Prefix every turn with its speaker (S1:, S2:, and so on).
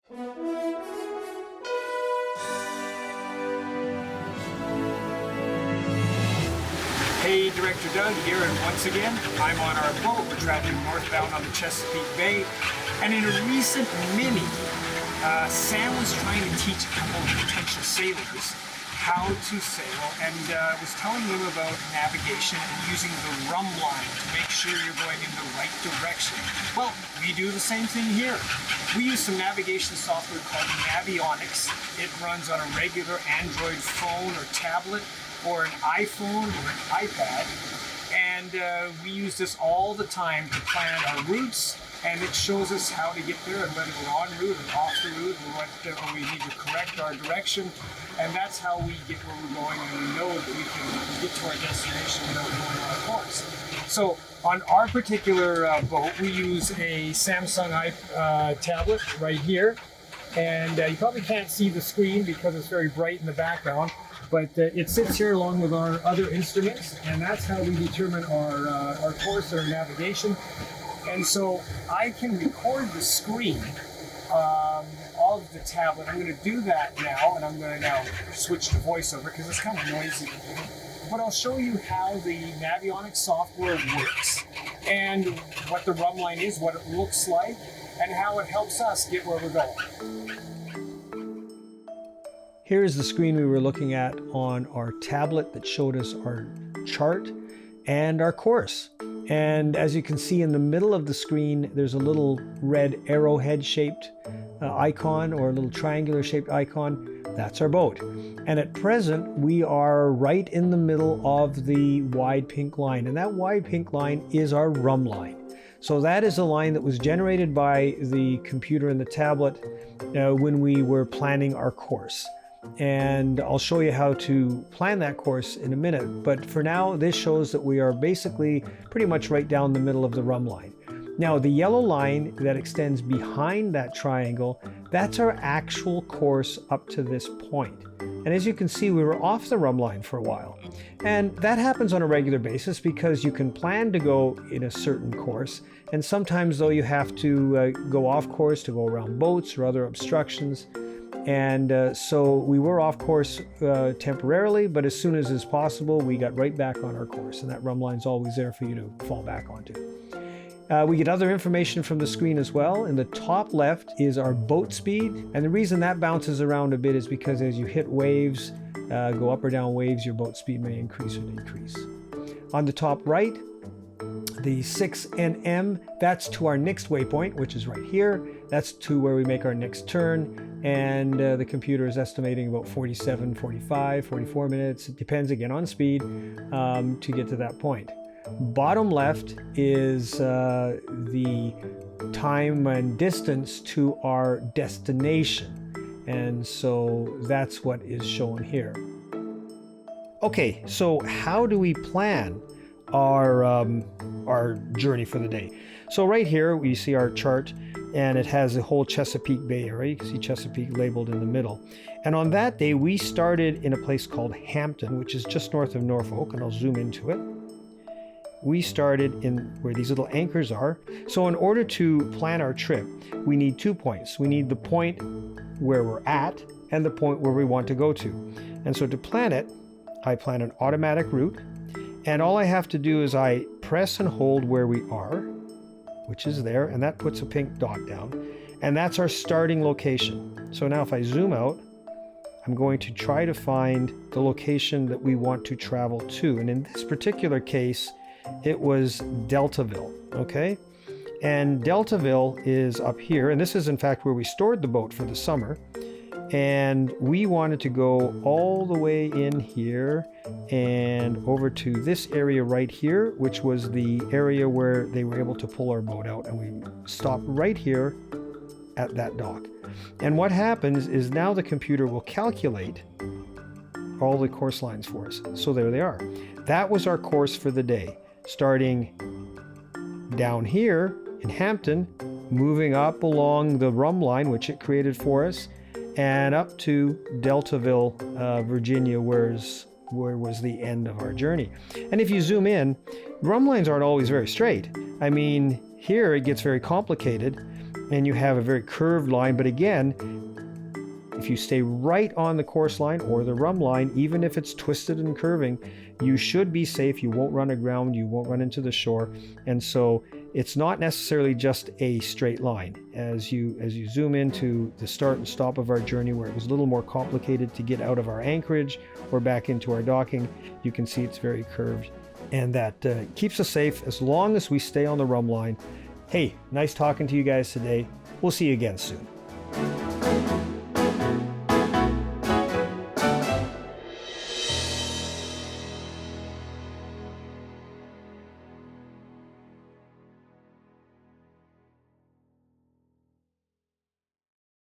S1: Hey, Director Doug here, and once again, I'm on our boat. We're traveling northbound on the Chesapeake Bay, and in a recent mini, Sam was trying to teach a couple of potential sailors how to sail, and was telling them about navigation and using the Rhumb line to make sure you're going in the right direction. Well, we do the same thing here. We use some navigation software called Navionics. It runs on a regular Android phone or tablet, or an iPhone or an iPad, and we use this all the time to plan our routes, and it shows us how to get there and whether we're on route or off the route, or we need to correct our direction, and that's how we get where we're going, and we know that we can get to our destination without going on a course. So on our particular boat, we use a Samsung tablet right here, and you probably can't see the screen because it's very bright in the background, but it sits here along with our other instruments, and that's how we determine our course, our navigation. And so I can record the screen of the tablet. I'm going to do that now, and I'm going to now switch to voiceover because it's kind of noisy. But I'll show you how the Navionics software works, and what the Rhumb line is, what it looks like, and how it helps us get where we're going.
S2: Here's the screen we were looking at on our tablet that showed us our chart and our course. And as you can see in the middle of the screen, there's a little red arrowhead shaped icon, or a little triangular shaped icon. That's our boat. And at present, we are right in the middle of the wide pink line. And that wide pink line is our Rhumb line. So that is a line that was generated by the computer and the tablet when we were planning our course. And I'll show you how to plan that course in a minute. But for now, this shows that we are basically pretty much right down the middle of the Rhumb line. Now, the yellow line that extends behind that triangle, that's our actual course up to this point. And as you can see, we were off the Rhumb line for a while. And that happens on a regular basis because you can plan to go in a certain course. And sometimes, though, you have to go off course to go around boats or other obstructions. And so we were off course temporarily, but as soon as is possible, we got right back on our course. And that Rhumb line's always there for you to fall back onto. We get other information from the screen as well. In the top left is our boat speed. And the reason that bounces around a bit is because as you hit waves, go up or down waves, your boat speed may increase or decrease. On the top right, the 6 NM, that's to our next waypoint, which is right here. That's to where we make our next turn. And the computer is estimating about 47, 45, 44 minutes. It depends again on speed to get to that point. Bottom left is the time and distance to our destination. And so that's what is shown here. Okay, so how do we plan our journey for the day? So right here we see our chart, and it has the whole Chesapeake Bay area. You can see Chesapeake labeled in the middle. And on that day, we started in a place called Hampton, which is just north of Norfolk, and I'll zoom into it. We started in where these little anchors are. So in order to plan our trip, we need 2 points. We need the point where we're at and the point where we want to go to. And so to plan it, I plan an automatic route. And all I have to do is I press and hold where we are, which is there, and that puts a pink dot down. And that's our starting location. So now if I zoom out, I'm going to try to find the location that we want to travel to. And in this particular case, it was Deltaville, okay? And Deltaville is up here, and this is in fact where we stored the boat for the summer. And we wanted to go all the way in here and over to this area right here, which was the area where they were able to pull our boat out. And we stopped right here at that dock. And what happens is now the computer will calculate all the course lines for us. So there they are. That was our course for the day, starting down here in Hampton, moving up along the Rhumb line, which it created for us, and up to Deltaville, Virginia, where was the end of our journey. And if you zoom in, Rhumb lines aren't always very straight. I mean, here it gets very complicated. and you have a very curved line. But again, if you stay right on the course line or the Rhumb line, even if it's twisted and curving, you should be safe. You won't run aground, you won't run into the shore. And so it's not necessarily just a straight line. As you zoom into the start and stop of our journey, where it was a little more complicated to get out of our anchorage or back into our docking, you can see it's very curved. And that keeps us safe as long as we stay on the Rhumb line. Hey, nice talking to you guys today. We'll see you again soon.